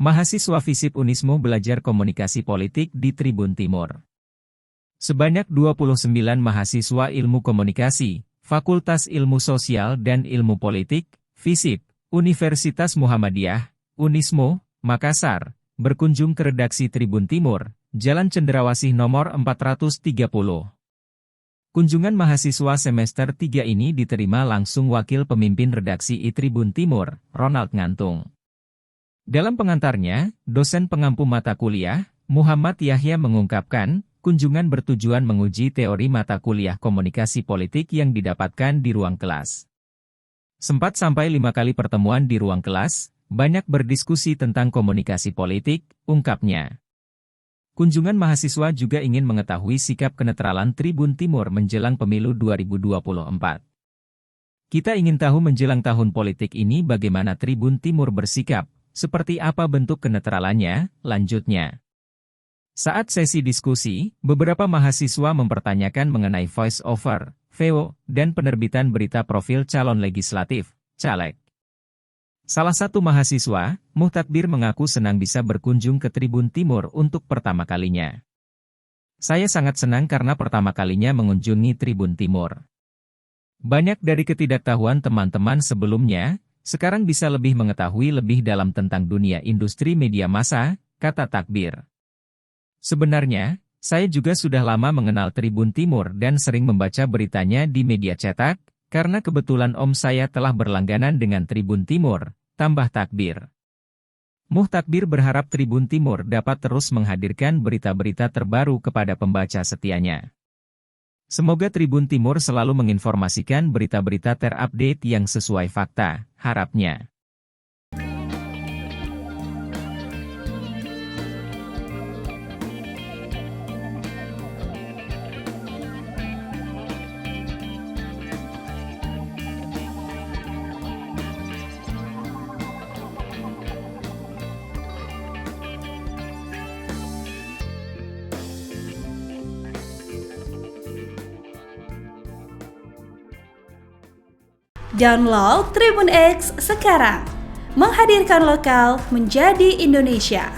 Mahasiswa FISIP Unismo belajar komunikasi politik di Tribun Timur. Sebanyak 29 mahasiswa ilmu komunikasi, Fakultas Ilmu Sosial dan Ilmu Politik, FISIP, Universitas Muhammadiyah, Unismo, Makassar, berkunjung ke redaksi Tribun Timur, Jalan Cendrawasih nomor 430. Kunjungan mahasiswa semester 3 ini diterima langsung Wakil Pemimpin Redaksi Tribun Timur, Ronald Ngantung. Dalam pengantarnya, dosen pengampu mata kuliah, Muhammad Yahya mengungkapkan, kunjungan bertujuan menguji teori mata kuliah komunikasi politik yang didapatkan di ruang kelas. Sempat sampai 5 kali pertemuan di ruang kelas, banyak berdiskusi tentang komunikasi politik, ungkapnya. Kunjungan mahasiswa juga ingin mengetahui sikap kenetralan Tribun Timur menjelang pemilu 2024. Kita ingin tahu menjelang tahun politik ini bagaimana Tribun Timur bersikap, seperti apa bentuk kenetralannya, lanjutnya. Saat sesi diskusi, beberapa mahasiswa mempertanyakan mengenai voice over, VO, dan penerbitan berita profil calon legislatif, caleg. Salah satu mahasiswa, Muhtakbir mengaku senang bisa berkunjung ke Tribun Timur untuk pertama kalinya. Saya sangat senang karena pertama kalinya mengunjungi Tribun Timur. Banyak dari ketidaktahuan teman-teman sebelumnya, sekarang bisa lebih mengetahui lebih dalam tentang dunia industri media massa, kata Takbir. Sebenarnya, saya juga sudah lama mengenal Tribun Timur dan sering membaca beritanya di media cetak, karena kebetulan om saya telah berlangganan dengan Tribun Timur, tambah Takbir. Muhtakbir berharap Tribun Timur dapat terus menghadirkan berita-berita terbaru kepada pembaca setianya. Semoga Tribun Timur selalu menginformasikan berita-berita terupdate yang sesuai fakta, harapnya. Download Tribun X sekarang, menghadirkan lokal menjadi Indonesia.